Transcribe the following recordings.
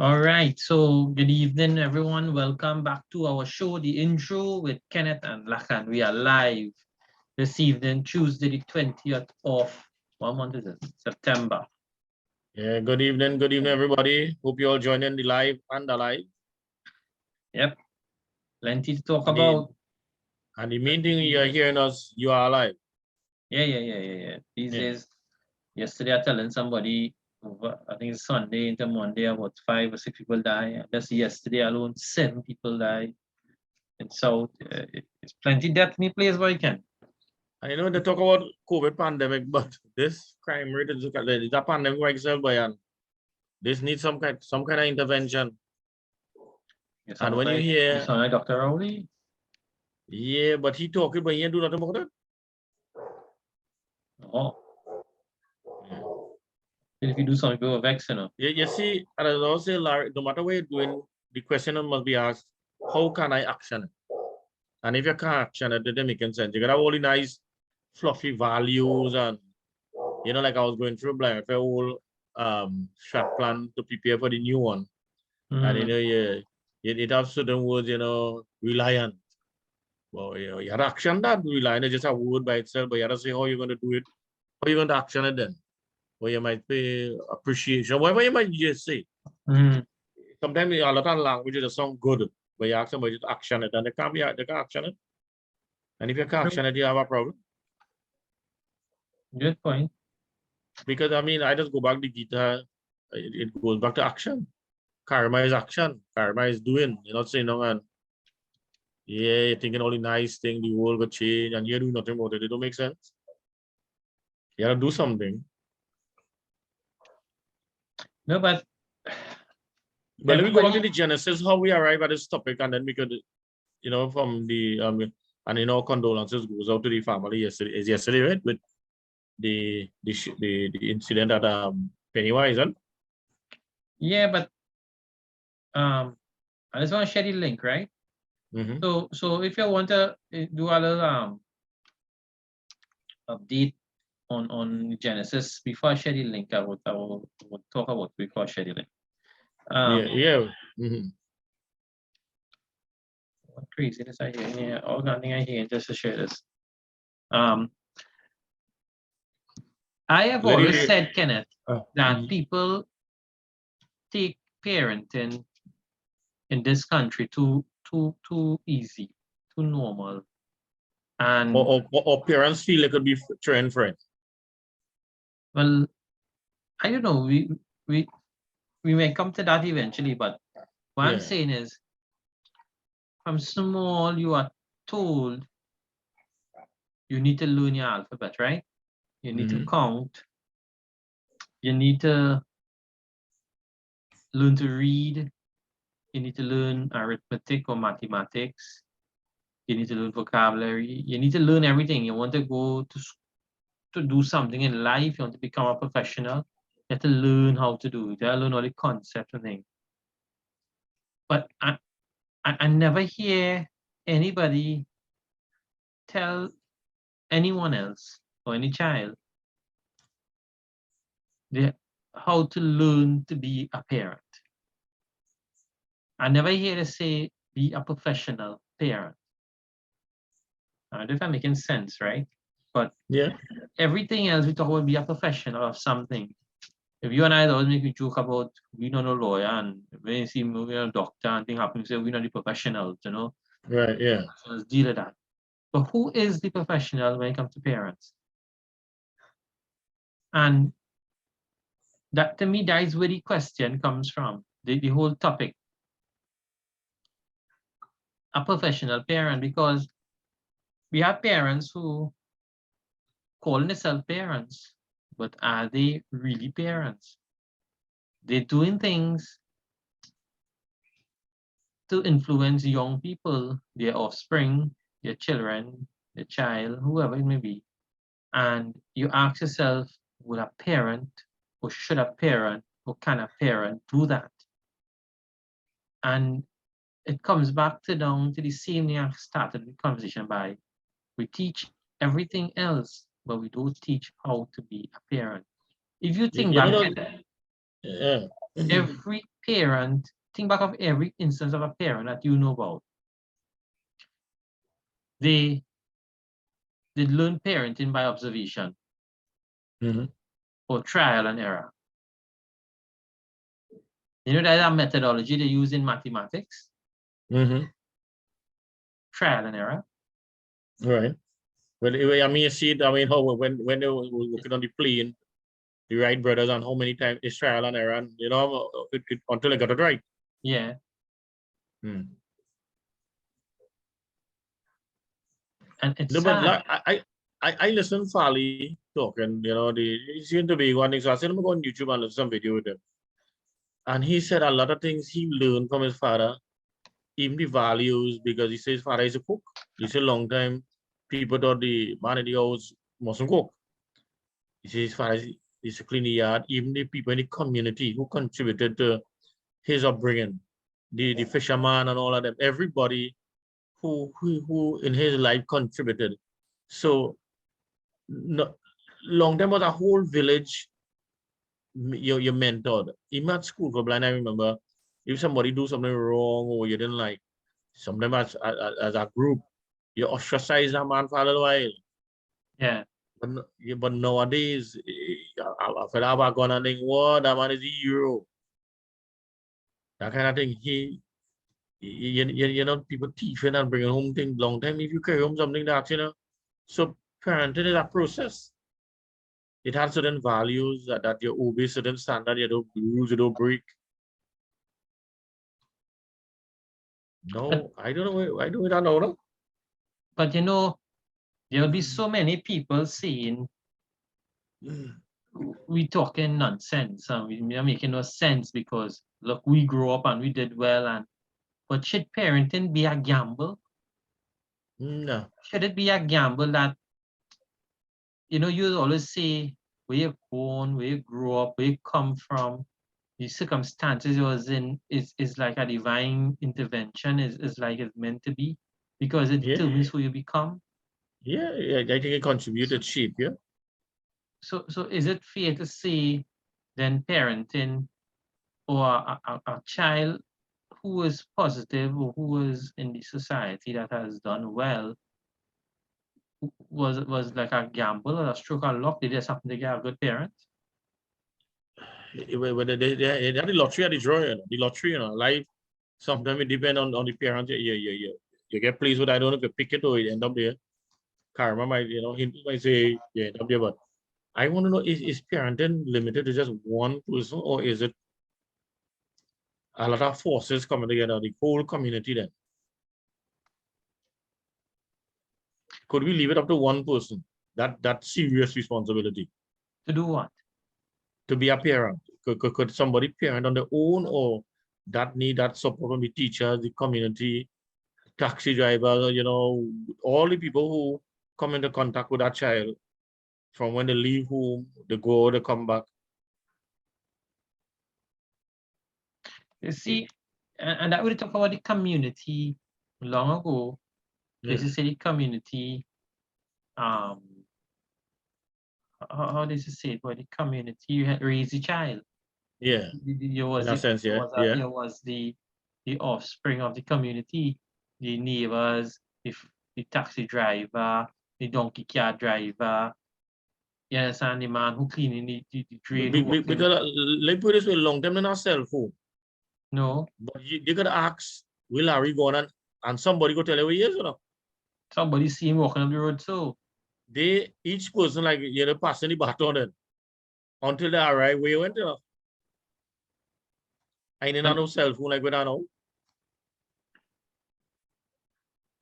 All right, so good evening, everyone. Welcome back to our show, The Intro with Kenneth and Lakan. We are live this evening, Tuesday, the 20th of what month is it? September. Yeah, good evening, everybody. Hope you all joining the live and the live. Yep, plenty to talk And about. And the main thing you are hearing us, you are alive. Yeah. These days, yesterday I telling somebody, I think it's Sunday into Monday, about 5 or 6 people die. Just yesterday alone, 7 people died. And so it's plenty death in the place where you can. I know they talk about COVID pandemic, but this crime rate is a pandemic by itself, and this needs some kind of intervention. And when you hear, you sound like Dr. Rowley. Yeah, but he talking, but he ain't do nothing about it. Oh. If you do something, people are vexed, you know. Yeah, you see, and I also say, Larry, no matter what you're doing, the question must be asked, how can I action it? And if you can't action it, it doesn't make sense. You got all the nice, fluffy values, and like I was going through like a whole strat plan to prepare for the new one. And it has certain words, reliant. Well, you have to action that. Reliant is just a word by itself, but you have to say how you're going to do it, how you're going to action it then. Or you might pay appreciation, whatever you might just say. Sometimes a lot of languages that sound good, but you ask somebody to action it, and they can't action it. And if you can't action it, you have a problem. Good point. Because I just go back to Gita, it goes back to action. Karma is action. Karma is doing. You're not saying no, man. Yeah, you're thinking all the nice thing, the world will change, and you do nothing about it. It don't make sense. You gotta do something. No, but let me go back to the genesis, how we arrive at this topic, and then we could, from the and condolences goes out to the family yesterday, right? With the incident at Pennywise, huh? Yeah, but I just want to share the link, right? So if you want to do a little update on Genesis before I share the link, I would talk about before I share the link. What craziness I hear here? All nothing I hear just to share this. I have always said, Kenneth, that people take parenting in this country too easy, too normal, and or parents feel it could be trained for it. Well, I don't know. We may come to that eventually, but what I'm saying is, from small you are told you need to learn your alphabet, right? You need to count. You need to learn to read. You need to learn arithmetic or mathematics. You need to learn vocabulary. You need to learn everything. You want to go to do something in life. You want to become a professional. You have to learn how to do it. You have to learn all the concepts and things. But I never hear anybody tell anyone else or any child how to learn to be a parent. I never hear they say be a professional parent. I don't know if I'm making sense, right? But everything else we talk about be a professional of something. If you and I always make a joke about we're not a lawyer, and when you see we're a doctor and things happen, you say we're not the professionals, you know? Right, yeah. Let's deal with that. But who is the professional when it comes to parents? And that, to me, that is where the question comes from, the whole topic. A professional parent, because we have parents who call themselves parents, but are they really parents? They're doing things to influence young people, their offspring, their children, their child, whoever it may be. And you ask yourself, would a parent, or should a parent, or can a parent do that? And it comes back down to the same thing I started the conversation by. We teach everything else, but we don't teach how to be a parent. If you think back, every parent, think back of every instance of a parent that you know about. They learn parenting by observation or trial and error. You know that methodology they use in mathematics? Trial and error. Right. Well, I mean, you see it, I mean, how when they were working on the plane, the Wright brothers, and how many times it's trial and error, and, you know, until they got it right. Yeah. Hmm. And it's No, but sad. like, I listen Fali talking, you know, he seemed to be one thing. So I said, I'm going to go on YouTube and listen to some video with him. And he said a lot of things he learned from his father, even the values, because he says his father is a cook. He said a long time people thought the man in the house mustn't cook. He says his father is to clean the yard, even the people in the community who contributed to his upbringing, the fisherman and all of them, everybody who in his life contributed. So no, long time was a whole village you mentored. Even at school for blind, I remember if somebody do something wrong or you didn't like, sometimes as a group, you ostracize that man for a little while. Yeah. But nowadays, I feel like going and think, what, that man is a hero. That kind of thing. You know, people teaching and bringing home things long time. If you carry home something that, you know, so parenting is a process. It has certain values that you obey certain standard, you don't rules, you don't break. No, I don't know. I don't know. But you know, there'll be so many people saying we talking nonsense and we are making no sense because look, we grew up and we did well, but should parenting be a gamble? No. Should it be a gamble that, you know, you always say where you're born, where you grew up, where you come from, the circumstances you was in is like a divine intervention, is like it's meant to be, because it determines who you become. Yeah, I think it contributed shape, yeah. So is it fair to say then parenting or a child who is positive or who is in the society that has done well was like a gamble or a stroke of luck? They just happen to get a good parent? They had the lottery at the draw, you know, the lottery, you know, life. Sometimes it depends on the parent. You get pleased with, I don't know if you pick it or it end up there. Karma might, you know, he might say you end up there, but I want to know, is parenting limited to just one person, or is it a lot of forces coming together, the whole community then? Could we leave it up to one person? That serious responsibility. To do what? To be a parent. Could somebody parent on their own, or that need that support from the teachers, the community, taxi drivers, you know, all the people who come into contact with that child from when they leave home, they go, they come back. You see, and that we talk about the community long ago. This is the community. How does it say it? By the community, you had raise a child. Yeah. You was In a sense, yeah. you was the offspring of the community, the neighbors, the taxi driver, the donkey car driver. You understand, the man who cleaning the drain. Because let's put this way, long time in our cell phone. No. But you gotta ask, will Larry go on and somebody go tell you where he is, you know? Somebody see him walking up the road, so they each person like you know passing the baton then until they arrive where you went, you know. I didn't have no cell phone like we don't know.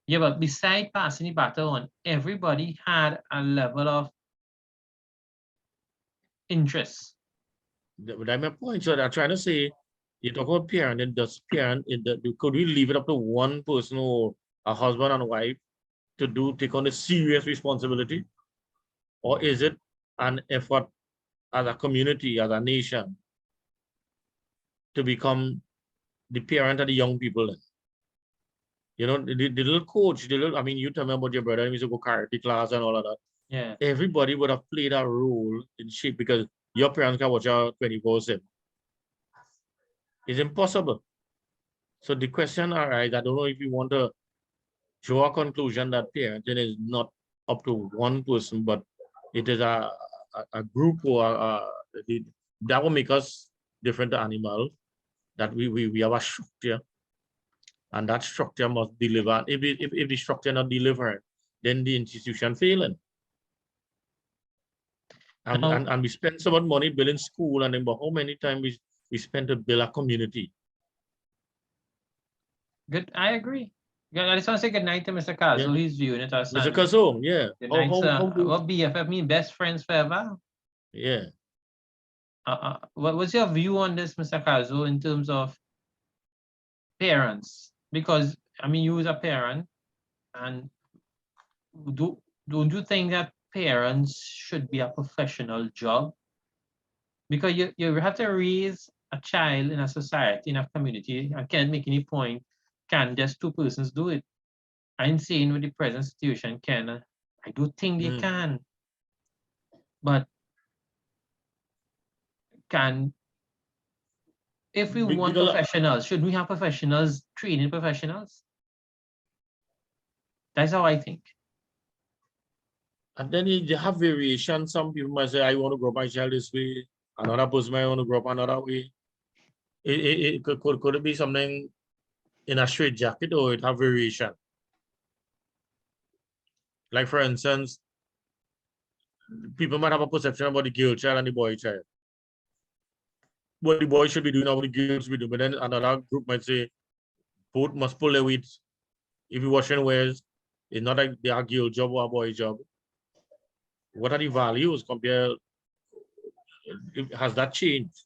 Yeah, but beside passing the baton, everybody had a level of interest. That's my point. So I'm trying to say, you talk about parent, and does parent, could we leave it up to one person or a husband and wife to take on a serious responsibility? Or is it an effort as a community, as a nation, to become the parent of the young people? You know, the little coach, I mean, you tell me about your brother, he used to go karate class and all of that. Yeah. Everybody would have played a role in shape because your parents can watch out 24/7. It's impossible. So the question arises, I don't know if you want to draw a conclusion that parenting is not up to one person, but it is a group or that will make us different animals, that we have a structure, and that structure must deliver. If the structure not delivering, then the institution failing. And we spend so much money building school, and then but how many times we spend to build a community? Good, I agree. Yeah, I just want to say good night to Mr. Kazu. Yeah. He's viewing it as Mr. Kazo, yeah. good night, How sir. do, What BFF mean? Best friends forever? yeah. What's your view on this, Mr. Kazu, in terms of parents? Because I mean, you as a parent, and don't you think that parents should be a professional job? Because you have to raise a child in a society, in a community. I can't make any point. Can just two persons do it? I'm saying with the present situation, can I do think they can, but can if we want Because, professionals, should we have professionals training professionals? That's how I think. and then you have variation. Some people might say, I want to grow my child this way. Another person might want to grow up another way. It could it be something in a straight jacket, or it have variation? Like for instance, people might have a perception about the girl child and the boy child. What the boy should be doing, or what the girl should be doing. But then another group might say, both must pull their weight. If you wash and wears, it's not like they are girl job or a boy job. What are the values compared? Has that changed?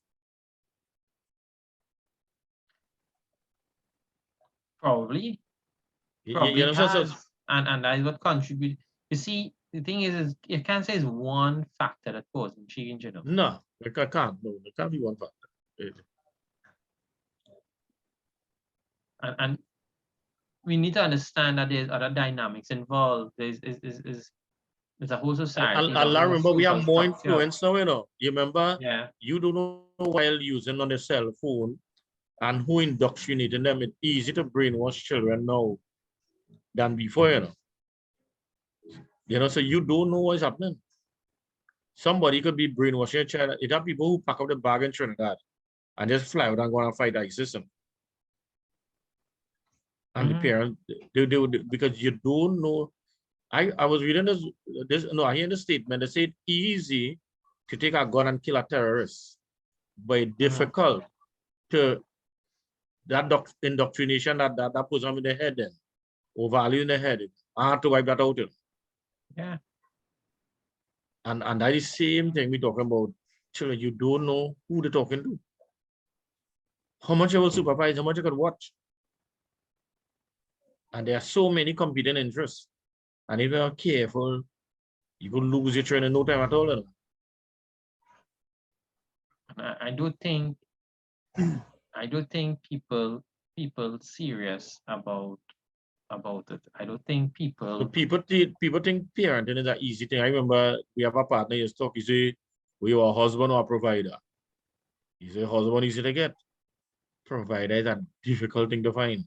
Probably You know, has, and that is what contribute. You see, the thing is you can't say it's one factor that causing change, you know. no, it can't. No, it can't be one factor. And we need to understand that there's other dynamics involved. There's a whole society. I remember we have more structure. influence now, you know. You remember? Yeah. You don't know while using on a cell phone and who indoctrinating them. It's easy to brainwash children now than before, you know. You know, so you don't know what's happening. Somebody could be brainwashing a child. It have people who pack up the bag in Trinidad and just fly out and go and fight ISIS. And the parent, they because you don't know. I was reading I hear the statement. They say it's easy to take a gun and kill a terrorist, but it's difficult to that indoctrination that puts them in the head then, or value in the head. I have to wipe that out. Yeah. And that is the same thing we're talking about. Children, you don't know who they're talking to. How much you will supervise, how much you can watch. And there are so many competing interests. And if you're not careful, you could lose your train in no time at all. I do think people serious about it. I don't think people think parenting is an easy thing. I remember we have a partner used to talk, he say, we are a husband or a provider. He said husband easy to get. Provider is a difficult thing to find.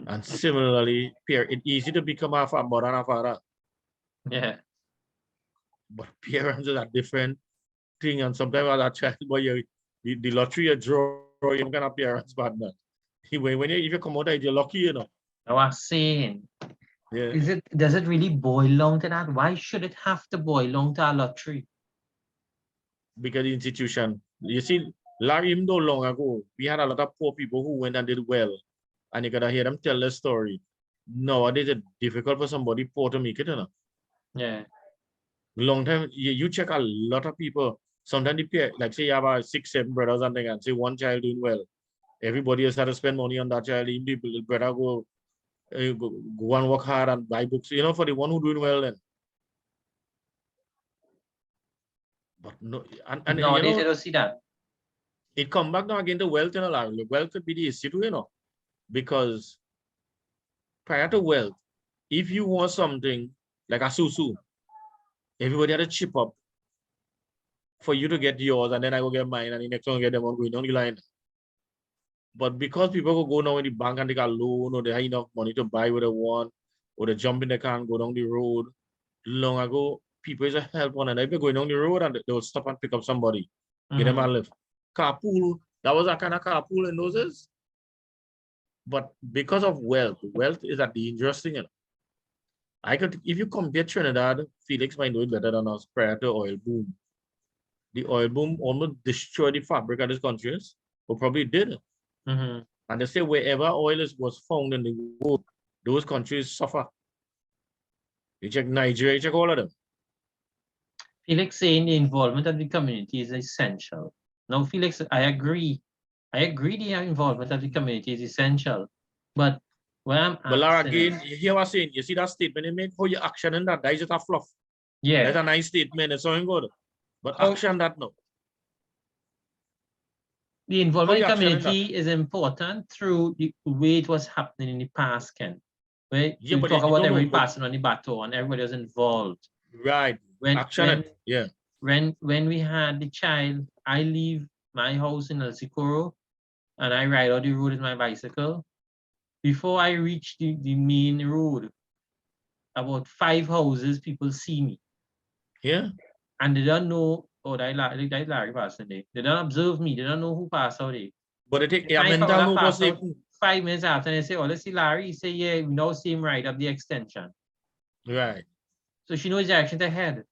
And similarly, it's easy to become a mother and a father. Yeah. But parents are a different thing. And sometimes as a child, boy, the lottery you draw, you can have parents partner. When if you come out, you're lucky, you know. I was saying, yeah. Does it really boil down to that? Why should it have to boil down to a lottery? Because the institution, you see, Larry, even though long ago, we had a lot of poor people who went and did well, and you gotta hear them tell their story. Nowadays, it's difficult for somebody poor to make it, you know. Yeah. Long time, you check a lot of people. Sometimes the pair, like say you have 6, 7 brothers or something, and say one child doing well. Everybody has had to spend money on that child. The brother go and work hard and buy books, you know, for the one who doing well then. But no, and nowadays you know, you don't see that. It come back now again to wealth, you know, wealth could be the issue, you know, because prior to wealth, if you want something like a susu, everybody had to chip up for you to get yours, and then I go get mine, and the next one get them on going down the line. But because people go now in the bank and they got loan, or they have enough money to buy what they want, or they jump in the car and go down the road. Long ago, people used to help one another. If they're going down the road and they will stop and pick up somebody, get them a lift. Carpool, that was a kind of carpool in those days. But because of wealth is a dangerous thing. You know? I could, if you compare Trinidad, Felix might know it better than us prior to oil boom. The oil boom almost destroyed the fabric of this country, or probably did. And they say wherever oil was found in the world, those countries suffer. You check Nigeria, you check all of them. Felix saying the involvement of the community is essential. Now, Felix, I agree. I agree the involvement of the community is essential. But when I'm But Lara, again, you hear what I'm saying? You see that statement they make? How you action in that is just a fluff. Yeah. That's a nice statement, it's something good. But action that no. The involvement of the community is important through the way it was happening in the past, Ken. Where you talk about everybody passing on the baton, everybody was involved. Right. Action it. When we had the child, I leave my house in El Socorro and I ride out the road with my bicycle. Before I reach the main road, about 5 houses, people see me. Yeah. And they don't know, oh, that Larry passed today. They don't observe me. They don't know who passed out there. But they take 5 minutes after, and they say, oh, let's see Larry. He say, yeah, we now see him right up the extension. Right. So she knows direction ahead.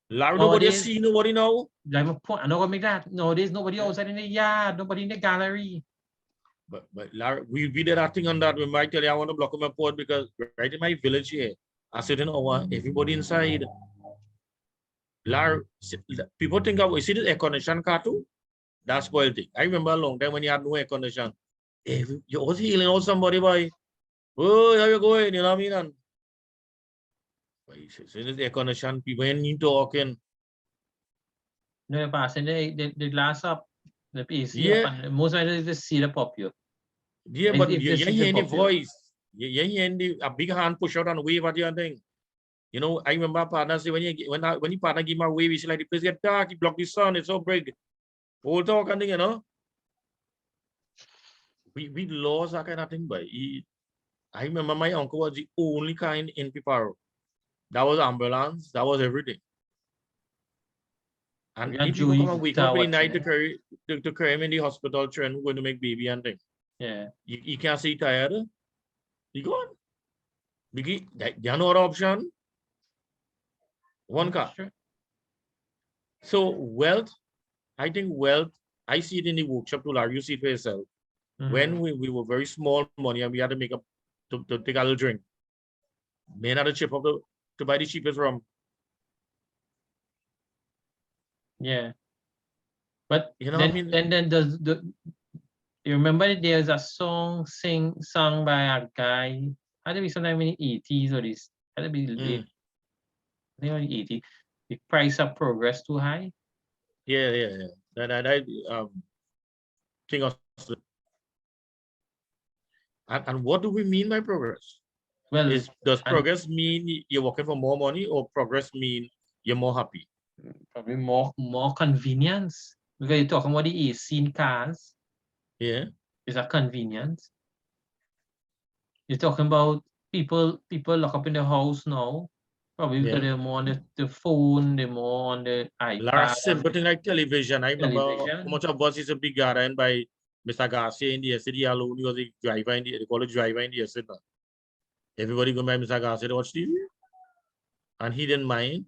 Larry, nobody see, nobody know. I'm not gonna make that. No, there's nobody outside in the yard, nobody in the gallery. But Larry, we did that thing on that. We might tell you I want to block my port because right in my village here, a certain hour, everybody inside. Larry, people think of, you see this air condition car too? That's spoiled thing. I remember a long time when you had no air condition. You was healing out somebody by, oh, how you going? You know what I mean? And so this air condition, people need talking. No, you're passing the glass up, the AC up, and most of it is the seat up you. Yeah, but you hear the voice. You hear a big hand push out and wave at you and thing. You know, I remember partner say when you partner give my wave, it's like the place get dark, you block the sun, it's so big. Whole talk and thing, you know. We lost that kind of thing, but I remember my uncle was the only kind in Piparo. That was ambulance, that was everything. And if you come and wake up in the night to carry him in the hospital, trying going to make baby and thing. Yeah. You can't see tired. You go on. Because there are no other option. One car. Sure. So wealth, I think wealth, I see it in the workshop to Larry, you see it for yourself. When we were very small money and we had to make up to take a little drink. Men had a chip of to buy the cheapest rum. Yeah. But you know what I mean? Then does you remember there's a song sung by a guy, had to be sometime in the 80s or this, had to be late. I think in the 80s. The price of progress too high. Yeah. That thing of and what do we mean by progress? Well, does progress mean you're working for more money, or progress mean you're more happy? Probably more convenience, because you're talking about the AC in cars. Yeah, it's a convenience. You're talking about people lock up in the house now, probably because they're more on the phone, they're more on the iPad. Larry, simple thing like television. I remember how much of us is a big garden by Mr. Garcia in the city alone. He was a driver in the, they call it driver in the city. Everybody go by Mr. Garcia to watch TV, and he didn't mind.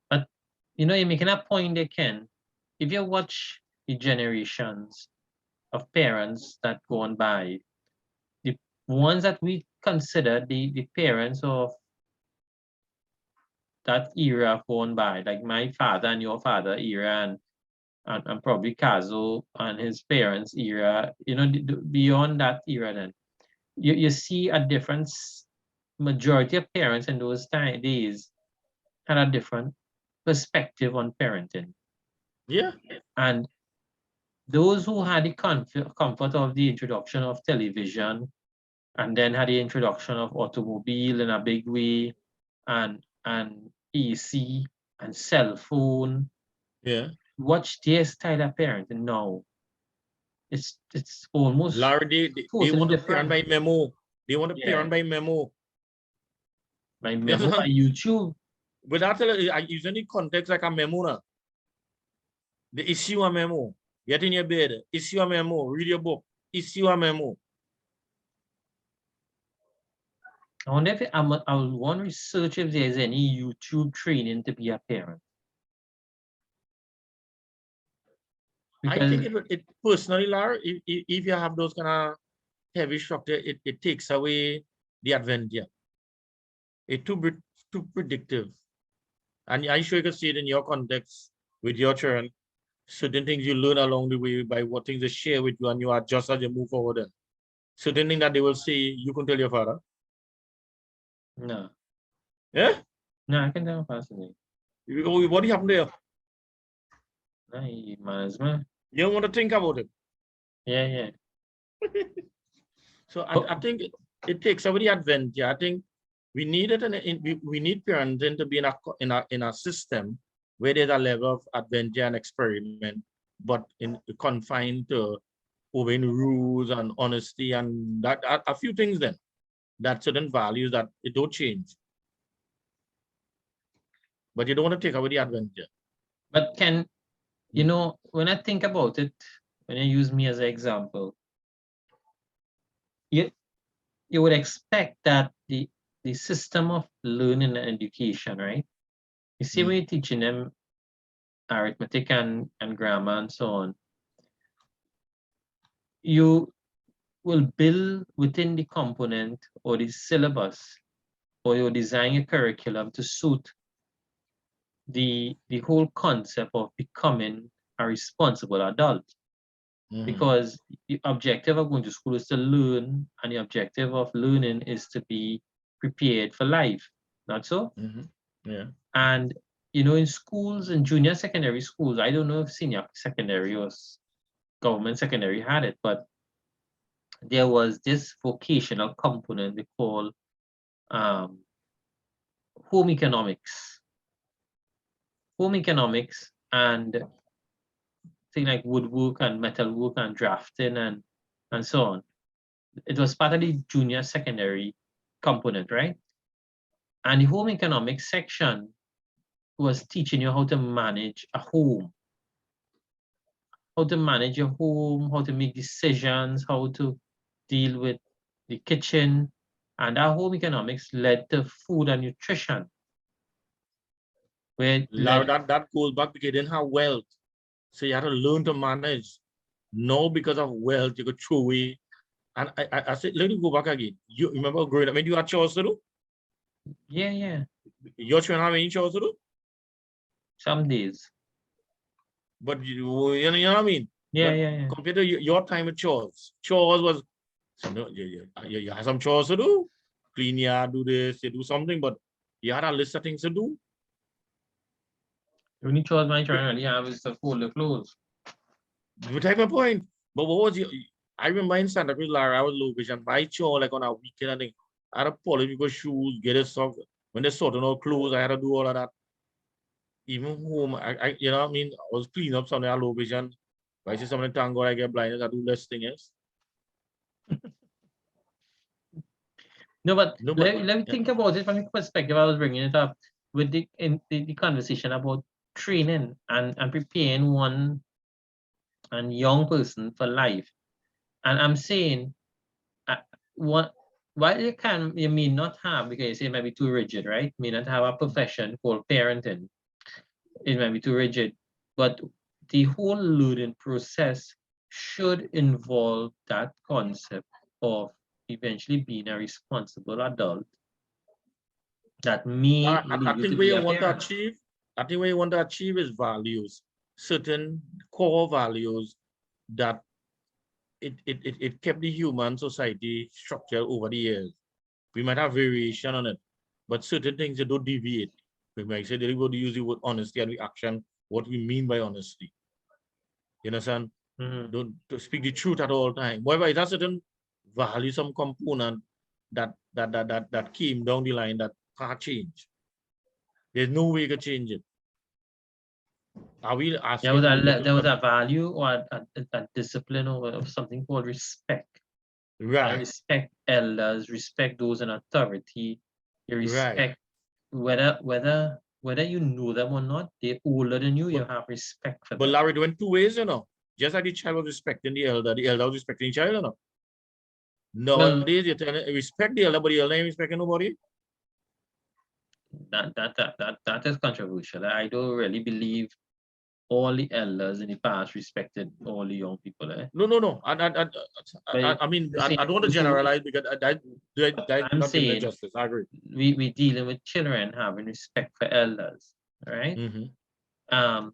But you know, you're making a point there, Ken. If you watch the generations of parents that go on by, the ones that we consider the parents of that era going by, like my father and your father era, and probably Kazo and his parents' era, you know, beyond that era, then you see a difference. Majority of parents in those days had a different perspective on parenting. Yeah. And those who had the comfort of the introduction of television, and then had the introduction of automobile in a big way, and PC and cell phone. Yeah. Watch their style of parenting now. It's almost Larry, they totally want to parent different. by memo. They want to Yeah. parent by memo. By memo, by YouTube. But that's I use any context like a memo now. The issue a memo. Get in your bed. Issue a memo. Read your book. Issue a memo. I wonder if I will want to research if there's any YouTube training to be a parent. I think it personally, Larry, if you have those kind of heavy structure, it takes away the adventure. It's too predictive. And I'm sure you can see it in your context with your children. Certain things you learn along the way by what things they share with you and you adjust as you move forward. And certain things that they will say, you can tell your father. No. Yeah? No, I can tell personally. What do you happen there? No, he management. You don't want to think about it. Yeah, yeah. So I think it takes away the adventure. I think we need it, and we need parenting to be in a system where there's a level of adventure and experiment, but confined to obeying rules and honesty and that a few things then, that certain values that it don't change. But you don't want to take away the adventure. But you know, when I think about it, when you use me as an example, you would expect that the system of learning and education, right? You see, when you're teaching them arithmetic and grammar and so on, you will build within the component or the syllabus, or you design a curriculum to suit the whole concept of becoming a responsible adult. Because the objective of going to school is to learn, and the objective of learning is to be prepared for life. Not so? Yeah. And you know, in schools, in junior secondary schools, I don't know if senior secondary or government secondary had it, but there was this vocational component they call home economics. Home economics and things like woodwork and metalwork and drafting and so on. It was part of the junior secondary component, right? And the home economics section was teaching you how to manage a home, how to manage your home, how to make decisions, how to deal with the kitchen. And our home economics led to food and nutrition. Where that goes back because you didn't have wealth. So you had to learn to manage. No, because of wealth, you could throw away. And I said, let me go back again. You remember growing up, I mean, you had chores to do? Yeah, yeah. Your children have any chores to do? Some days. But you know what I mean? Yeah, but yeah. Compared to your time with chores. Chores was, so no, you had some chores to do. Clean yard, do this, you do something, but you had a list of things to do. The only chores my children really have is to fold the clothes. You take my point. But what was your, I remember in Santa Cruz, Lara, I was low vision. My chore like on a weekend, I think I had to polish because shoes, get it soft. When they sorting out clothes, I had to do all of that. Even home, I you know what I mean? I was cleaning up something, I had low vision. If I see something tango, I get blinded, I do less things. No, but let me think about it from the perspective I was bringing it up with the conversation about training and preparing one and young person for life. And I'm saying while you may not have, because you say it might be too rigid, right? May not have a profession called parenting. It might be too rigid, but the whole learning process should involve that concept of eventually being a responsible adult that may I think where you want to achieve, I think where you want to achieve is values, certain core values that it kept the human society structure over the years. We might have variation on it, but certain things that don't deviate. We might say they're going to use the word honesty and action, what we mean by honesty. You understand? Don't to speak the truth at all time. However, it has certain value, some component that came down the line that can't change. There's no way you can change it. Are we There asking was people to there was come? a value or a discipline of something called respect. I Right, respect elders, respect those in authority. You right. respect whether you know them or not, they're older than you, you But, have respect for but them. Larry, it went two ways, you know. Just like the child was respecting the elder was respecting the child, you know. Well, Nowadays, you're telling respect the elder, but the elder ain't respecting nobody. that is controversial. I don't really believe all the elders in the past respected all the young people. No. But I mean, the I same don't want to generalize because that's I'm not giving it saying justice. I agree. we dealing with children having respect for elders, right? Mm-hmm.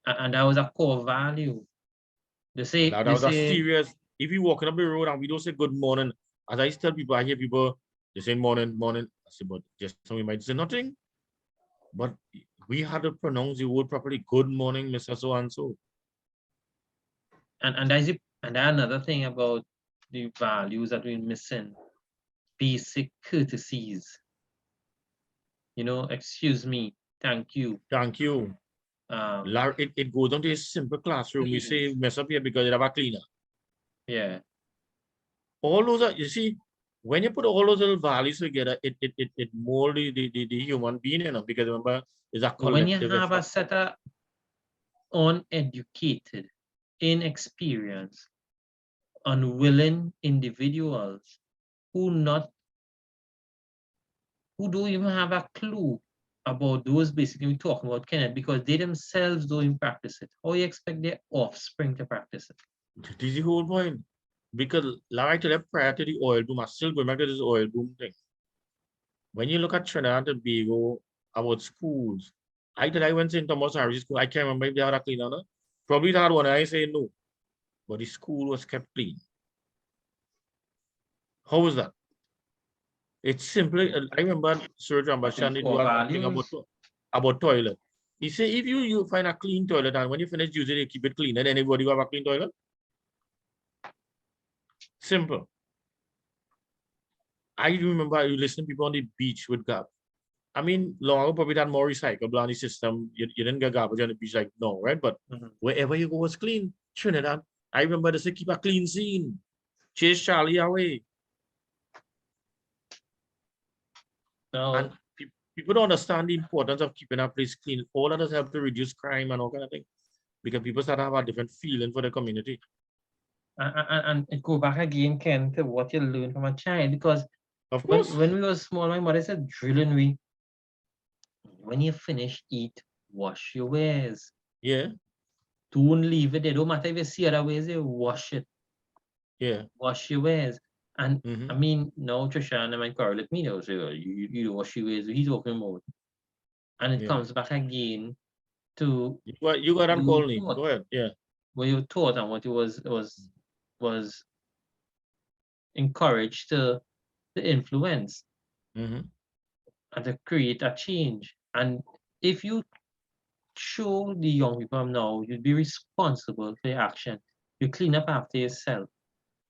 And that was a core value. That They was a say serious. If you walking up the road and we don't say good morning, as I tell people, I hear people they say morning, morning. I say, but just some we might say nothing. But we had to pronounce the word properly. Good morning, Mr. So and so. and that's another thing about the values that we're missing. Basic courtesies. Excuse me, thank you. Thank you. It goes down to a simple classroom. We say Please. mess up here because you have a cleaner. Yeah. All those are, you see, when you put all those little values together, it molds the human being, you know, because remember, it's a But when you collective have a effort. set of uneducated, inexperienced, unwilling individuals who don't even have a clue about those basically we're talking about, Kenneth, because they themselves don't even practice it. How you expect their offspring to practice it? This is the whole point. Because like I tell you, prior to the oil boom, I still going back to this oil boom thing. When you look at Trinidad and Tobago about schools, I went to St. Thomas Harris School. I can't remember if they had a cleaner. No? Probably they had one. I say no. But the school was kept clean. How was that? It's simply, I remember Sir John Bashan did one thing about toilet. He said, if you find a clean toilet and when you finish using it, you keep it clean, and anybody will have a clean toilet. Simple. I remember you listen to people on the beach with garbage. I mean, long ago, probably had more recyclable on the system. You didn't get garbage on the beach like no, right? But wherever you go was clean. Trinidad, I remember they say keep a clean scene. Chase Charlie away. So, And people don't understand the importance of keeping a place clean. All that does help to reduce crime and all kind of thing. Because people start to have a different feeling for the community. and it go back again, Ken, to what you learn from a child. Because Of course. when we were small, my mother said drilling we. When you finish eat, wash your wares. Yeah. Don't leave it there. Don't matter if you see other ways, you wash it. Yeah. Wash your wares. And I Mhm. mean, no, Trisha might correlate me now. So you wash your wares. He's talking about. And it Yeah. comes back again to You got on call me. Go ahead. Yeah. what you taught and what you was encouraged to influence Mhm. and to create a change. And if you show the young people now, you'd be responsible for your action. You clean up after yourself.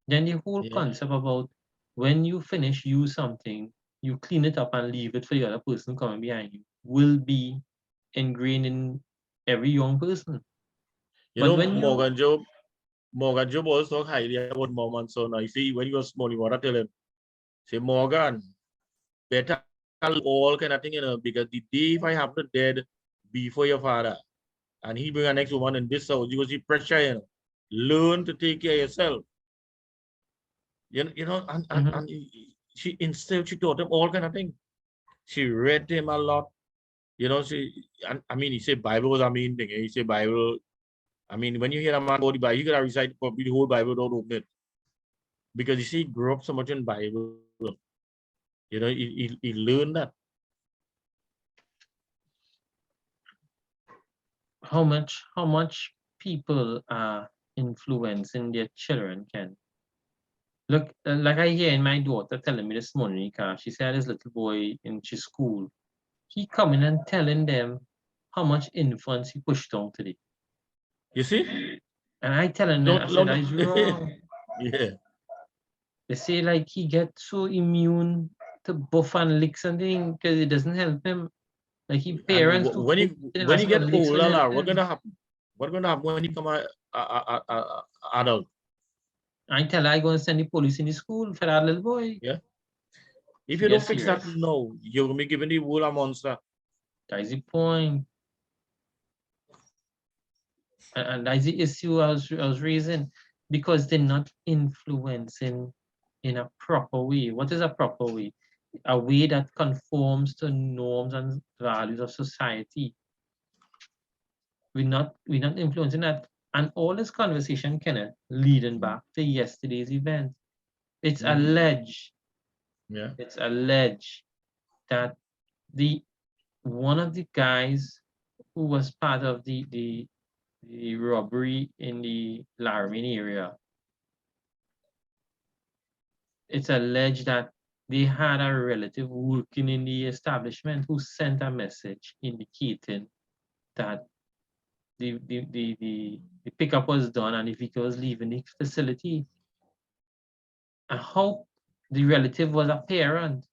Then the whole Yeah. concept about when you finish use something, you clean it up and leave it for the other person coming behind you will be ingrained in every young person. You But know, when you Morgan Job always talk highly about mom and son. I see when he was small, you want to tell him, say, Morgan, better all kind of thing, you know, because the day if I have to dead before your father, and he bring a next woman in this house, you will see pressure, you know. Learn to take care of yourself. And she instead she taught him all kind of thing. She read him a lot. You know, I mean, he said Bible was a main thing. He said Bible. I mean, when you hear a man go the Bible, you gotta recite probably the whole Bible, don't open it. Because you see, he grew up so much in Bible. You know, he learned that. how much people are influencing their children can look like I hear in my daughter telling me this morning, she said this little boy in school, he coming and telling them how much influence he pushed on today. You see? And I telling them, I said that is wrong. Yeah. They say like he gets so immune to buff and licks and things because it doesn't help him. Like he And parents to when he didn't when he ask for get licks for older, little what's kids. gonna happen? What's gonna happen when he become a adult? I tell her I gonna send the police in the school for that little boy. Yeah. If She you don't gets fix that serious. now, you're gonna be giving the world a monster. That's the point. And that's the issue I was raising, because they're not influencing in a proper way. What is a proper way? A way that conforms to norms and values of society. We're not influencing that. And all this conversation, Kenneth, leading back to yesterday's event. It's Mhm. alleged, Yeah. it's alleged that one of the guys who was part of the robbery in the Laramie area, it's alleged that they had a relative working in the establishment who sent a message indicating that the pickup was done and the vehicle was leaving the facility. And how the relative was a parent.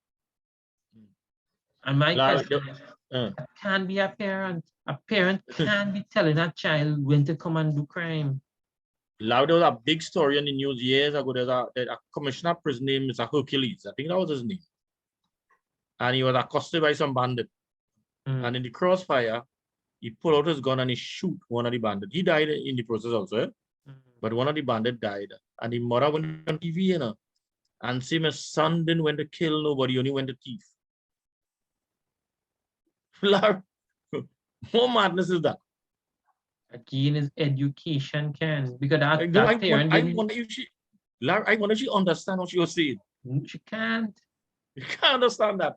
And my Larry, question is, uh, can be a parent. A parent can be telling a child when to come and do crime. Larry, there was a big story in the news years ago. There's a commissioner of prison name is Hercules. I think that was his name. And he was accosted by some bandit. And in the crossfire, he pulled out his gun and he shoot one of the bandits. He died in the process also, eh? But one of the bandits died. And the mother went on TV, you know, and say my son didn't went to kill nobody, only went to thief. Larry, what madness is that? Again, is education can, because that, No, that parent I didn't, wonder if she, Larry, I wonder if she understand what she was saying. she can't. You can't understand that.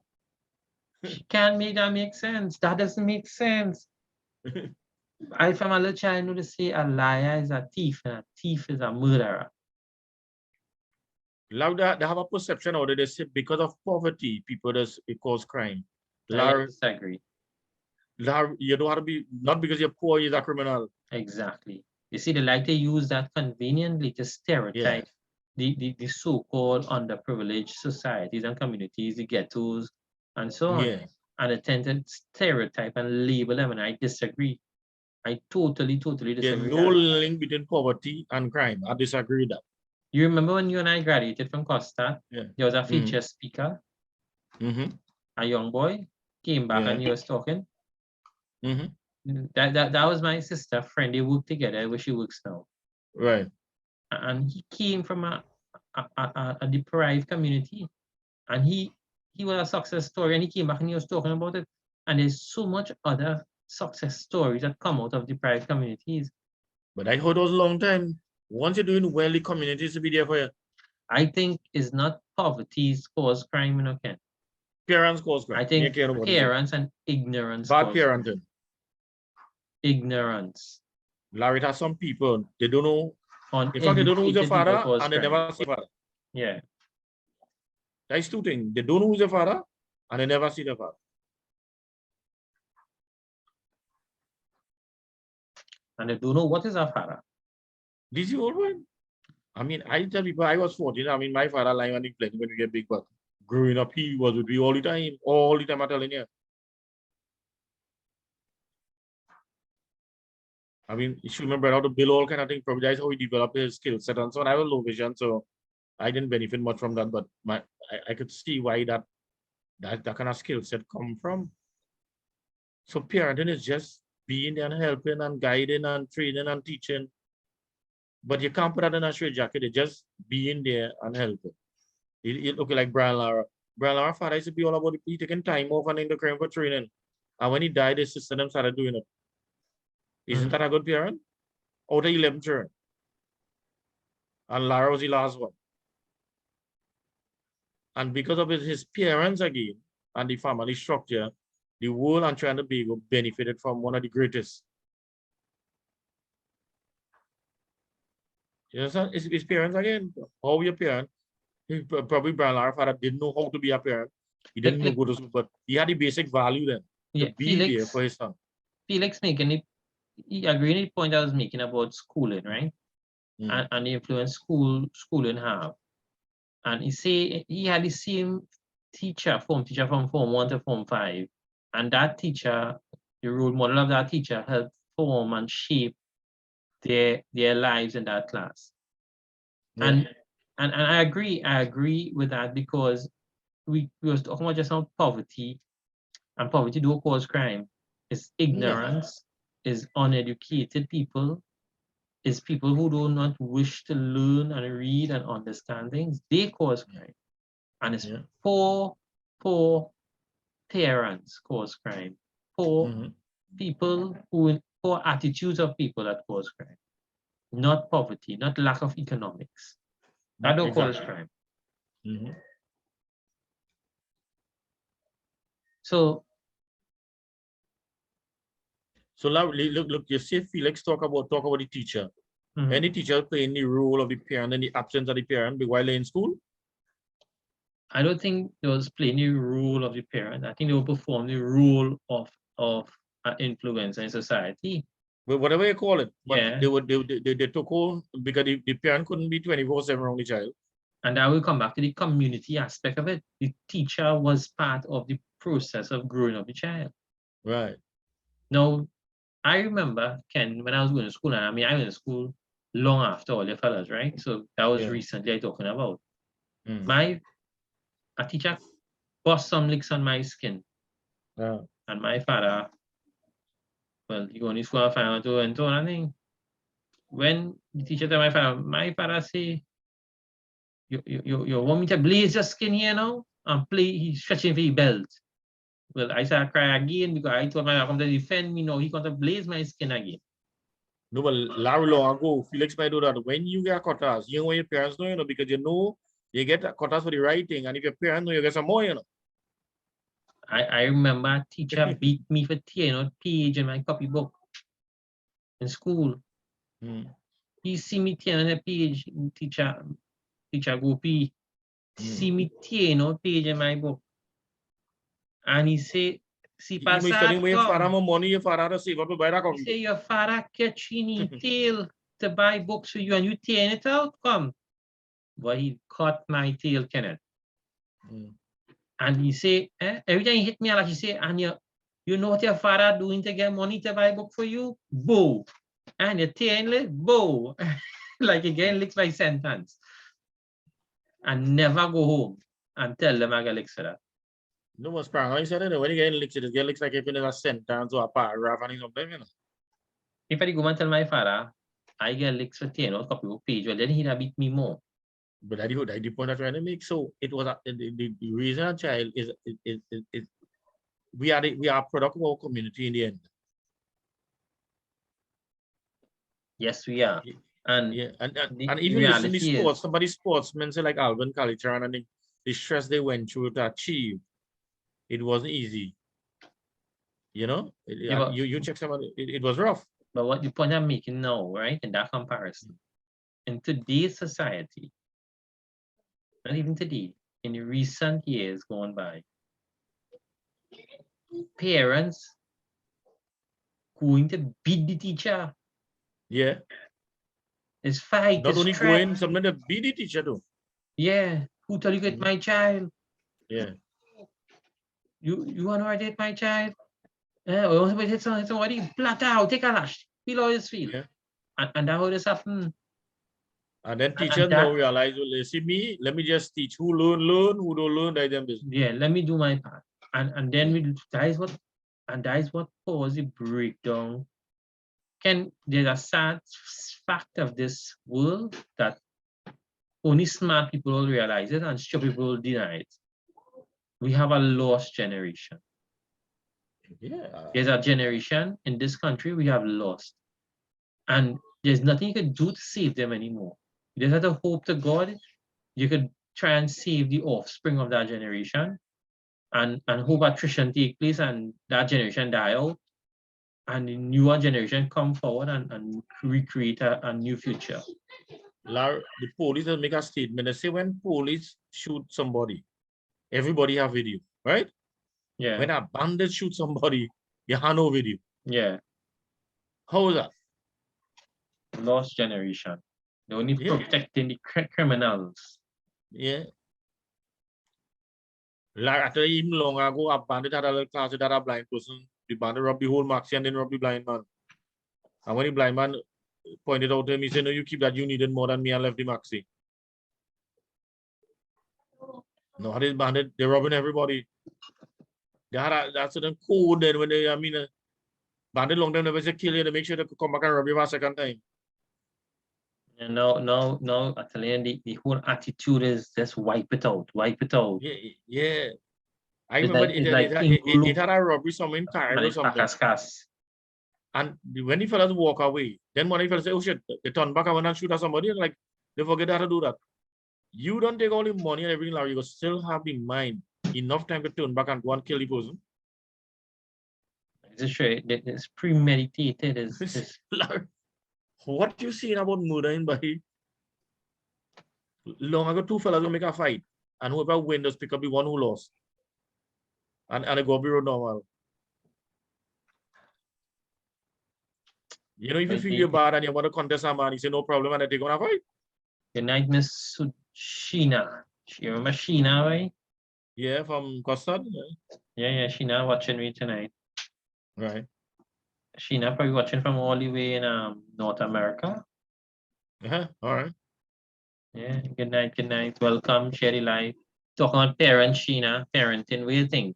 She can't make that make sense. That doesn't make sense. I, from a little child, I know to say a liar is a thief and a thief is a murderer. Larry, they have a perception or they say because of poverty, people just it cause crime. I Larry, disagree. Larry, you don't have to be, not because you're poor, you're a criminal. Exactly. You see, they like to use that conveniently to stereotype the so-called underprivileged societies and communities, the ghettos, and so on. Yeah. And they tend to stereotype and label them, and I disagree. I totally There's disagree no with that. link between poverty and crime. I disagree with that. You remember when you and I graduated from Costa? Yeah. There was a feature speaker, Mm-hmm. a young boy, came back Yeah. and he was talking. Mm-hmm. That was my sister friend. They work together where she works now. Right. And he came from a deprived community, and he was a success story, and he came back and he was talking about it. And there's so much other success stories that come out of deprived communities. But I heard those a long time. Once you're doing well, the communities will be there for you. I think it's not poverty's cause crime, you know, Ken. Parents cause crime. I think parents and ignorance. Bad parenting. Ignorance. Larry, has some people, they don't know. In fact, they don't know who's their Uneducated people father cause and they crime. never see father. Yeah. That's two things. They don't know who's their father and they never see their father. And they don't know what is a father. This is the old one. I mean, I tell people I was 14. I mean, my father lying on the plane when we get big, but growing up, he was with me all the time. All the time, I'm telling you. I mean, you should remember how to build all kind of things. Probably that's how he developed his skill set and so on. I have low vision, so I didn't benefit much from that, but I could see why that kind of skill set come from. So parenting is just being there and helping and guiding and training and teaching. But you can't put that in a straight jacket. It's just being there and helping. It look like Brian Lara. Brian Lara's father used to be all about he taking time off and in the crime for training. And when he died, his sister them started doing it. Isn't that a good parent? Out of 11 children. And Lara was the last one. And because of his parents again and the family structure, the whole Trinidad and Tobago benefited from one of the greatest. You understand? His parents again. How your parent? Probably Brian Lara's father didn't know how to be a parent. He didn't know go to school, but he had the basic value then to be there for his son. Felix making it, he agreed with the point I was making about schooling, right? And the influence schooling have. And he say he had the same teacher, form teacher from Form 1 to Form 5. And that teacher, the role model of that teacher, helped form and shape their lives in that class. Yeah. And I agree with that, because we was talking about just on poverty, and poverty do cause crime. It's ignorance, is uneducated people, is people who do not wish to learn and read and understand things. They cause crime. And it's poor parents cause crime. Poor people poor attitudes of people that cause crime. Not poverty, not lack of economics. That don't cause crime. So now look, you see Felix talk about the teacher. Any teacher playing the role of the parent in the absence of the parent while they're in school? I don't think they was playing the role of the parent. I think they will perform the role of an influencer in society. But whatever you call it, but Yeah. they took on, because the parent couldn't be 24/7 around the child. And I will come back to the community aspect of it. The teacher was part of the process of growing up the child. Right. Now, I remember, Ken, when I was going to school, and I mean, I went to school long after all the fellas, right? So that was recently I talking about. A teacher bust some licks on my skin. And my father, well, he go in school and find out and so on, I think. When the teacher tell my father say, you want me to blaze your skin here now? And play, he's stretching for your belt. Well, I started cry again, because I told my father come to defend me now. He going to blaze my skin again. No, but long ago, Felix might do that. When you get quotas, you know what your parents know, you know, because you know you get quotas for the right thing, and if your parents know, you get some more, you know. I remember a teacher beat me for tearing out page in my copybook in school. He see me tearing a page, teacher Gopi, see me tearing out page in my book. And he say, si pasa money, your father save up to buy that copy. He say, your father catching his tail to buy books for you, and you tearing it out, come. But he cut my tail, Kenneth. And he say, every time he hit me, like he say, and you know what your father doing to get money to buy a book for you? Bow. And you're tearing it, bow. Like again, licks by sentence. And never go home and tell them I got licks for that. No, what's wrong? I said, when you get licks, it looks like if it is a sentence or a paragraph and something, you know. If I go and tell my father, I get licks for tearing out copybook page, well, then he'd beat me more. But that's the point I'm trying to make. So it was the reason a child is we are a product of our community in the end. Yes, we are. And and even listen to sports, somebody sportsmen say like Alvin Kalitran, and the stress they went through to achieve, it wasn't easy. You know, you check somebody, it was rough. But what the point I'm making now, right, in that comparison, in today's society, not even today, in the recent years gone by, parents going to beat the teacher. Yeah. It's fight. Not only going, sometimes to beat the teacher too. Yeah. Who told you to get my child? Yeah. You want to date my child? Hit somebody, flat out, take a lash, feel how it's feel. Yeah. And that how this happen. And then teachers now realize, well, you see me, let me just teach who learn, who don't learn, that's them business. Yeah, let me do my part. And then that is what caused the breakdown. There's a sad fact of this world that only smart people will realize it and stupid people will deny it. We have a lost generation. Yeah. There's a generation in this country we have lost. And there's nothing you can do to save them anymore. You just have to hope to God you could try and save the offspring of that generation and hope attrition take place and that generation die out and the newer generation come forward and recreate a new future. The police will make a statement. They say when police shoot somebody, everybody have video, right? Yeah. When a bandit shoot somebody, you have no video. Yeah. How is that? Lost generation. They're only protecting the criminals. Yeah. Like after even long ago, a bandit had a little class with that a blind person. The bandit robbed the whole maxi and then robbed the blind man. And when the blind man pointed out to him, he said, "No, you keep that. You needed more than me," and left the maxi. No, this bandit, they're robbing everybody. They had that certain code then when they, bandit long time never say kill you to make sure they could come back and rob you for a second time. And no, I tell you, the whole attitude is just wipe it out. Yeah. I It's remember like it had a robbery somewhere in Cairo or something. And when the fellas walk away, then when the fellas say, "Oh shit," they turn back and went and shoot at somebody, like they forget how to do that. You don't take all the money and everything, like you still have the mind enough time to turn back and go and kill the person. It's straight. It's premeditated. It's what you seen about murdering by long ago? Two fellas will make a fight, and whoever wins just pick up the one who lost, and they go be road normal. You know, if you feel you're bad and you want to contest a man, you say no problem, and they take on a fight. Good night, Miss Sheena. You remember Sheena, right? Yeah, from Custard. Yeah, Sheena watching me tonight. Right. Sheena probably watching from all the way in North America. All right. Yeah, good night. Welcome, Sherry Life. Talking about parents, Sheena, parenting. What do you think?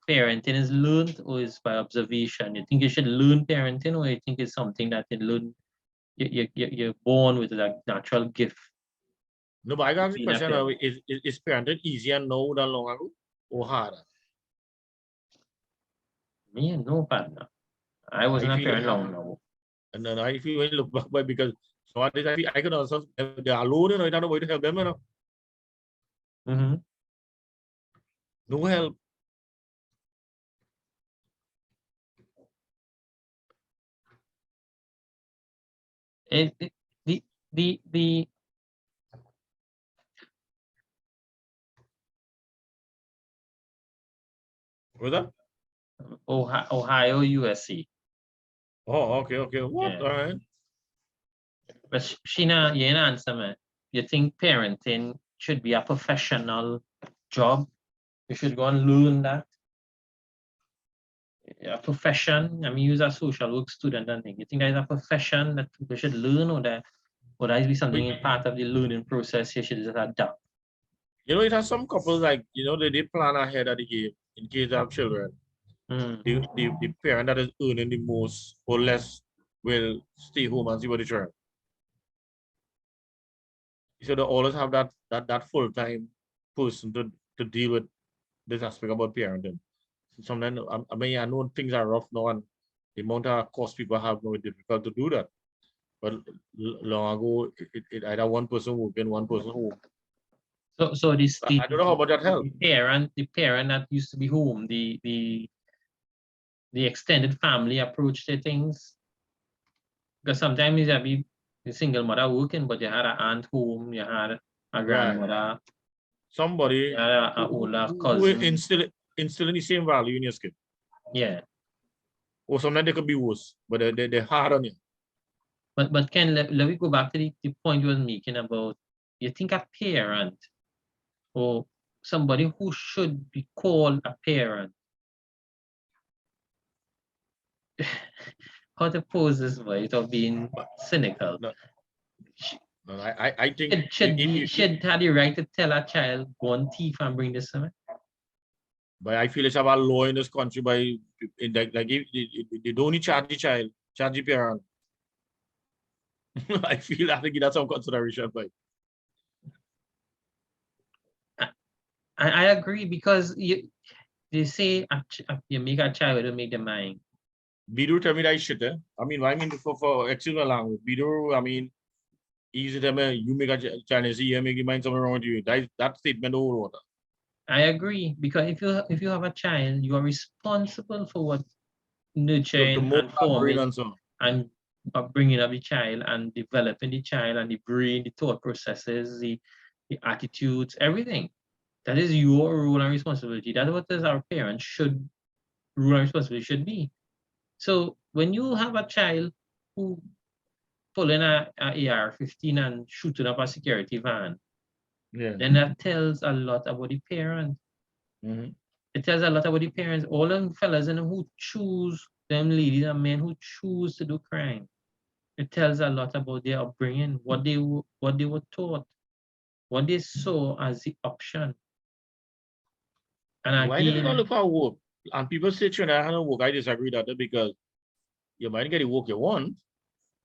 Parenting is learned or is by observation? You think you should learn parenting, or you think it's something that you learn? You're born with a natural gift. No, but I got the question: is parenting easier now than long ago, or harder? Me, no partner. I wasn't a parent long now. And then I feel when you look back, but because so I can also they're alone, you know, I don't know way to help them, you know. No help. The What's that? Ohio, USC. Oh, okay. What? Yeah. All right. But Sheena, you ain't answer me. You think parenting should be a professional job? You should go and learn that. A profession. I mean, you're a social work student and thing. You think that is a profession that people should learn, or that be something part of the learning process you should just adapt? You know, it has some couples like, you know, they plan ahead of the game in case they have children. The parent that is earning the most or less will stay home and see what they try. So they always have that full-time person to deal with this aspect about parenting. Sometimes I mean, I know things are rough now, and the amount of cost people have now, it's difficult to do that. But long ago, it either one person working, one person home. So this I don't know how much that helps. The parent that used to be home, the extended family approach to things. Because sometimes you have the single mother working, but you had an aunt home, you had a grandmother, somebody, you had an older cousin. Who instilling the same value in your kid. Yeah. Or sometimes they could be worse, but they're hard on you. But Ken, let me go back to the point you were making about, you think a parent or somebody who should be called a parent, how to pose this way without being cynical? No, I think should have the right to tell a child, go on thief and bring this to me? But I feel it's about law in this country by like they don't need charge the child, charge the parent. I feel I have to give that some consideration, but I agree, because they say you make a child to make the mind. Bidu tell me that shit, eh? I mean, for excuse my language, Bidu, I mean, easy tell me you make a child and see you make your mind something wrong with you. That statement over water. I agree, because if you have a child, you are responsible for what nurturing and forming and bringing up the child and developing the child and the brain, the thought processes, the attitudes, everything. That is your role and responsibility. That's what our parents role and responsibility should be. So when you have a child who pulling a AR-15 and shooting up a security van, then that tells a lot about the parent. Mhm. It tells a lot about the parents, all them fellas and who choose, them ladies and men who choose to do crime. It tells a lot about their upbringing, what they were taught, what they saw as the option. And Why did they not again, look for work? And people say Trinidad has no work. I disagree with that because you might get the work you want,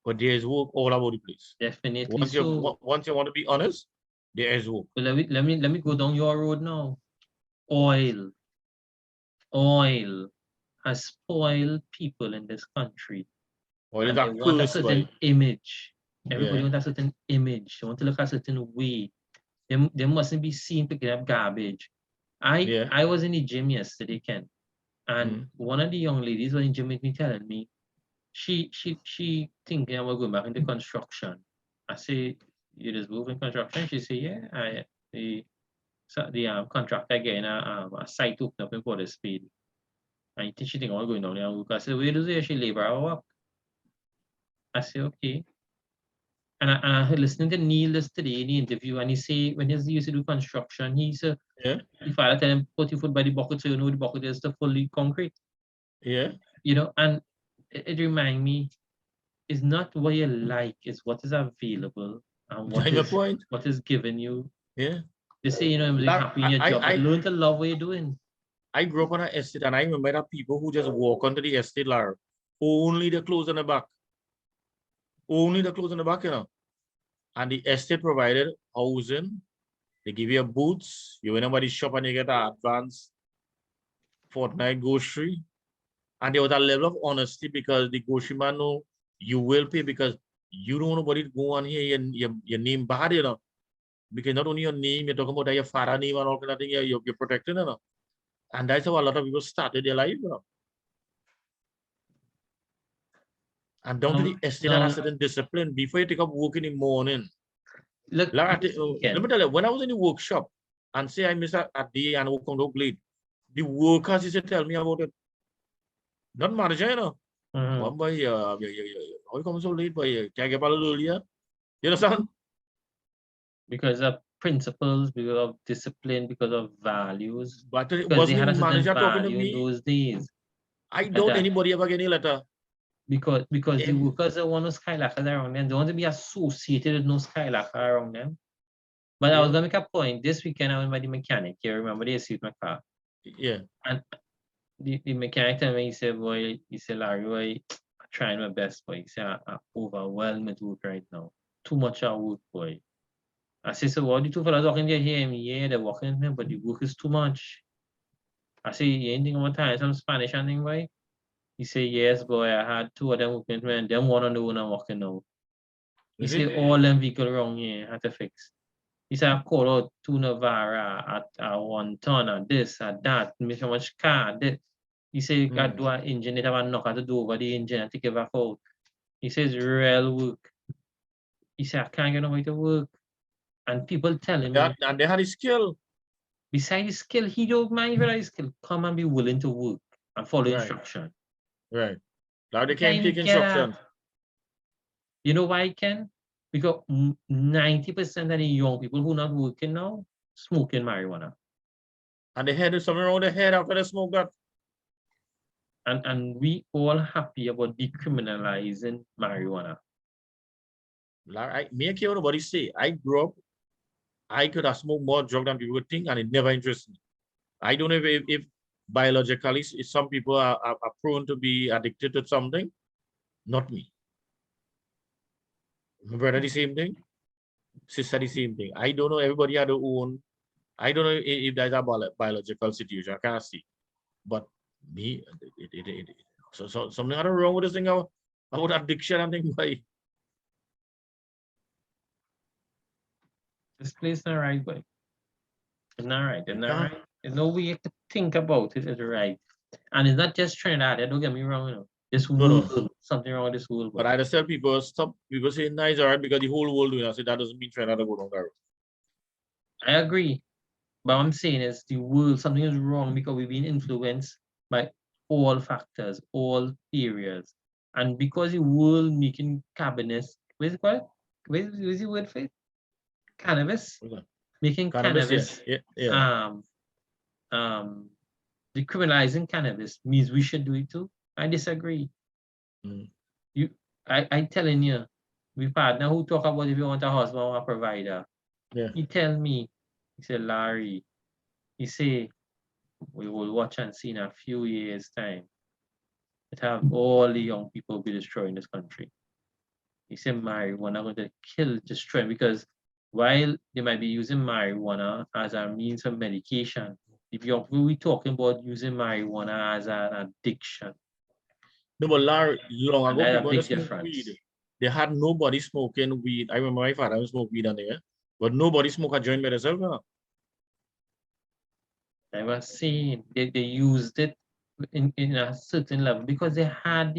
but there is work all over the place. definitely so. Once you want to be honest, there is work. But let me go down your road now. Oil has spoiled people in this country. Oil is And they a want a curse, certain boy. image. Everybody Yeah. wants a certain image. They want to look a certain way. They mustn't be seen picking up garbage. Yeah. I was in the gym yesterday, Ken, and one of the young ladies was in the gym with me telling me she thinking about going back into construction. I say, you just move in construction? She say, yeah, the contractor getting a site open up in Port of Speed. And she think I'm going down there and work. I said, where does she labor or work? I say, okay. And I heard listening to Neil yesterday in the interview, and he say when he used to do construction, he said, Yeah. the father tell him, put your foot by the bucket so you know the bucket is the fully concrete. Yeah. You know, and it remind me, it's not what you like, it's what is available and what is given you. Yeah. They say, you know, you're happy in your job, but learn to love what you're doing. I grew up on an estate, and I remember that people who just walk onto the estate, Lara, only the clothes on the back. Only the clothes on the back, you know. And the estate provided housing. They give you boots. You went by the shop and you get an advance fortnight grocery. And there was a level of honesty because the grocery man know you will pay because you don't want nobody to go on here your name bad, you know. Because not only your name, you're talking about your father name and all kind of thing, you're protected, you know. And that's how a lot of people started their life, you know. And down to the estate that has certain discipline before you take up work in the morning. Look, Let me tell you, when I was in the workshop and say I miss a day and work on the blade, the workers used to tell me about it. Not manager, you know. One boy, how you come so late, boy? Can I get a little earlier? You understand? Because of principles, because of discipline, because of values. But it Because they wasn't had the a certain manager talking to value in me. those days. I doubt anybody ever get any letter. Because the workers don't want no skylarkers around them. They want to be associated with no skylarker around them. But I was gonna make a point. This weekend I went by the mechanic. You remember they suit my car? Yeah. And the mechanic told me, he said, boy, he said, Larry, boy, I'm trying my best, boy. He said, I'm overwhelmed with work right now. Too much of work, boy. I said, so what the two fellas walking there here? Yeah, they're walking here, but the work is too much. I say, you ain't thinking about time some Spanish and thing, boy? He said, yes, boy, I had two of them working here, and them one on the one I'm walking now. He said, all them vehicles wrong here, had to fix. He said, I called out two Navara at 1 ton and this and that, make how much car, that. He said, you got to do an engine, it have a knock to do over the engine and take it back out. He says, real work. He said, I can't get nobody to work. And people telling me. And they had a skill. Besides his skill, he don't mind whether his skill. Come and be willing to work and follow instruction. Right. Now they can't take instruction. You know why, Ken? Because 90% of the young people who are not working now, smoking marijuana. And they had something wrong with the head after they smoke that. And we all happy about decriminalizing marijuana. Me and care what nobody say. I grew up, I could have smoked more drug than people would think, and it never interested me. I don't know if biologically some people are prone to be addicted to something. Not me. My brother, the same thing. Sister, the same thing. I don't know. Everybody had their own. I don't know if there's a biological situation. I can't see. But me, so something wrong with this thing about addiction and things like. This place not right, boy. It's not right. It's not right. There's no way to think about it as right. And it's not just Trinidad. Don't get me wrong, you know. This world, something wrong with this world. But I just tell people, stop. People say nice, all right, because the whole world doing it. I say that doesn't mean Trinidad go down that road. I agree. But what I'm saying is the world, something is wrong because we've been influenced by all factors, all areas. And because the world making cabinets, where's it called? Where's the word for it? Cannabis? Making cannabis decriminalizing cannabis means we should do it too. I disagree. Mm. I telling you, we partner who talk about if you want a husband or a provider. Yeah. He tell me, he said, Larry, he say, we will watch and see in a few years' time. It have all the young people be destroying this country. He said marijuana going to kill, destroy, because while they might be using marijuana as a means of medication, if you're really talking about using marijuana as an addiction, No, but Larry, long ago, and that's a people big just smoke difference. weed. They had nobody smoking weed. I remember my father smoked weed on there, but nobody smoke a joint by themselves. Huh? I was saying they used it in a certain level because they had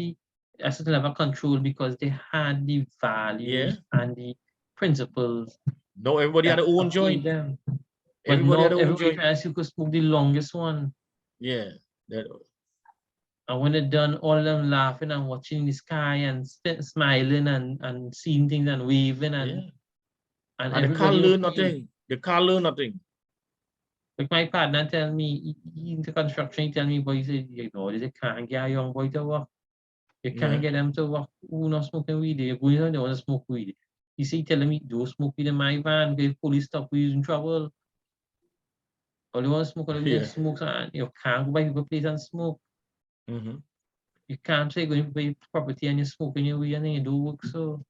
a certain level of control because they had the values and the principles No, everybody had that their own uphold joint. them. But Everybody had now their own everybody joint. tries to smoke the longest one. Yeah. And when they're done, all of them laughing and watching the sky and smiling and seeing things and waving and And they can't everybody learn okay. nothing. They can't learn nothing. Like my partner tell me, he into construction, he tell me, boy, he said, you know, they can't get a young boy to work. You can't get them to work who not smoking weed. You're going on, they want to smoke weed. He say, telling me, don't smoke weed in my van, because if police stop you, in trouble. All you want to smoke, all you smoke, and you can't go by people's place and smoke. You can't say going to property and you're smoking your weed and then you do work. So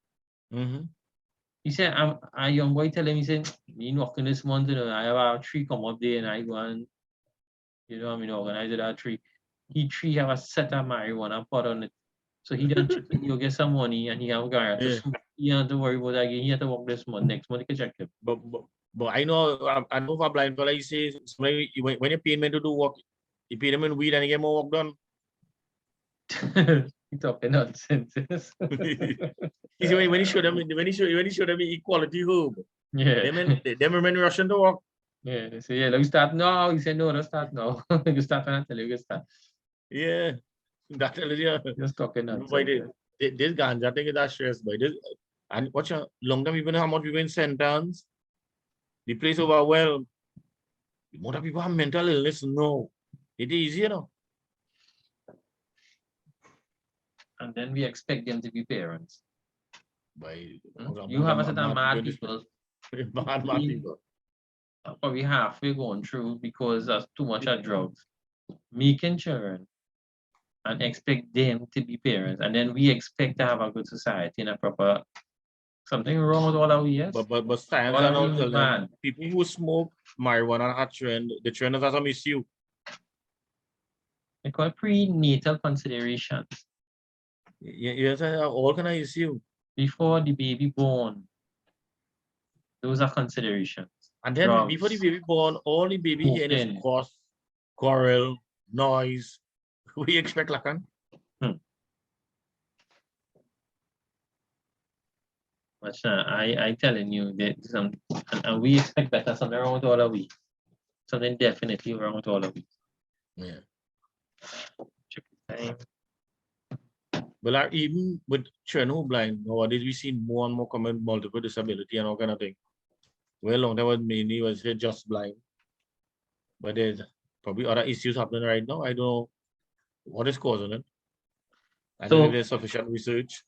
he said, I'm a young boy telling me, he said, me knocking this month, you know, I have a tree come up there and I go and, you know, I mean, organize that tree. He tree have a set of marijuana pot on it. So he done he'll get some money and he have a guy to smoke. He don't have to worry about that again. He have to work this month. Next month he can check him. But I know for blind fella, he says when you pay men to do work, you pay them in weed and you get more work done. He talking nonsense. He said when he showed them the equality hub. Yeah. Them men rushing to work. Yeah, they say, yeah, let me start now. He said, no, don't start now. You start when I tell you to start. Yeah. That tells you. Just talking Boy, nonsense. this ganja thing is that stress, boy. This, and watch a long time people know how much people in sentence. The place overwhelmed. More people have mental illness. No. It is easier now. And then we expect them to be parents. You You have a set of mad people. Mad people. Probably halfway going through because there's too much of drugs. Making children and expect them to be parents. And then we expect to have a good society and a proper something wrong with all our years. But science and all tell them people who smoke marijuana are trend, the trend is as a miss you. They call it prenatal considerations. Yes, all kind of issue. Before the baby born. Those are considerations. And then drugs, before the baby born, all the baby hearing is cough, quarrel, noise. Who do you expect, Lakan? But I telling you that some, and we expect better. Something wrong with all of we. Something definitely wrong with all of we. Yeah. Check the time. But even with children who blind, nowadays we see more and more common multiple disability and all kind of thing. Well, long time was mainly was just blind, but there's probably other issues happening right now. I don't know what is causing it. I don't know if there's sufficient research.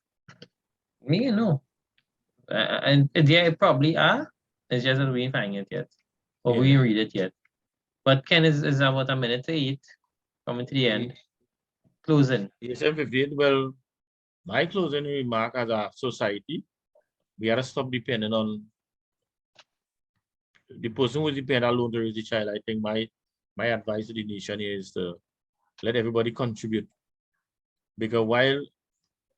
Me, no. And yeah, it probably are. It's just that we ain't find it yet, or we read it yet. But Ken is about a minute to 8, coming to the end. Closing. Yes, 58. Well, my closing remark as a society, we gotta stop depending on the person who is dependent alone to raise the child. I think my advice to the nation is to let everybody contribute. Because while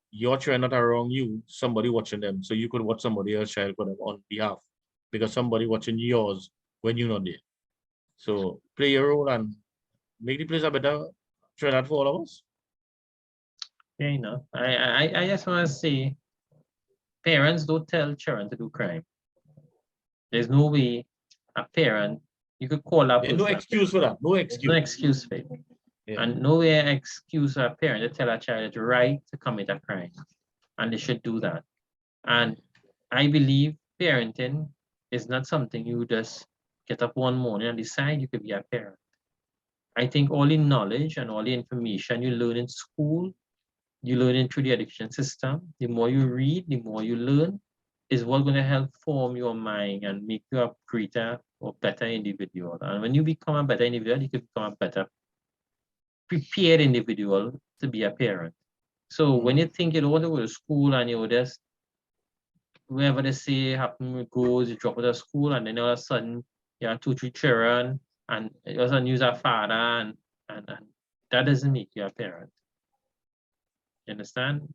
your child not around you, somebody watching them. So you could watch somebody else's child for them on behalf. Because somebody watching yours when you're not there. So play your role and make the place a better child for all of us. Yeah, you know, I just want to say, parents don't tell children to do crime. There's no way a parent, you could call up. There's no excuse for that. No excuse. No excuse for it. Yeah. And no way excuse a parent to tell a child it's right to commit a crime. And they should do that. And I believe parenting is not something you just get up one morning and decide you could be a parent. I think all the knowledge and all the information you learn in school, you learn it through the education system. The more you read, the more you learn, is what's going to help form your mind and make you a greater or better individual. And when you become a better individual, you can become a better prepared individual to be a parent. So when you think you don't want to go to school and you just wherever they say happen goes, you drop out of school and then all of a sudden you have 2, 3 children and all of a sudden you're a father and that doesn't make you a parent. You understand?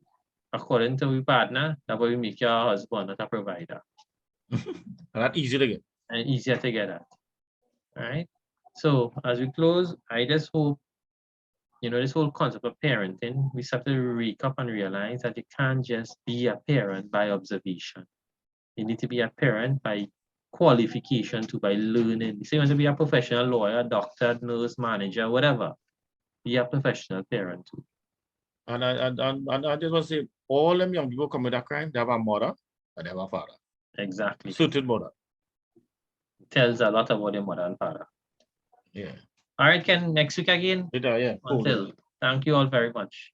According to your partner, that will make you a husband, not a provider. And that's easy to get. And easier to get at. All right. So as we close, I just hope, this whole concept of parenting, we have to wake up and realize that you can't just be a parent by observation. You need to be a parent by qualification to by learning. You say you want to be a professional lawyer, doctor, nurse, manager, whatever. Be a professional parent too. And I just want to say, all them young people commit a crime, they have a mother and they have a father. Exactly. Suited mother. Tells a lot about your mother and father. Yeah. All right, Ken, next week again. Yeah. Cool. Until, thank you all very much.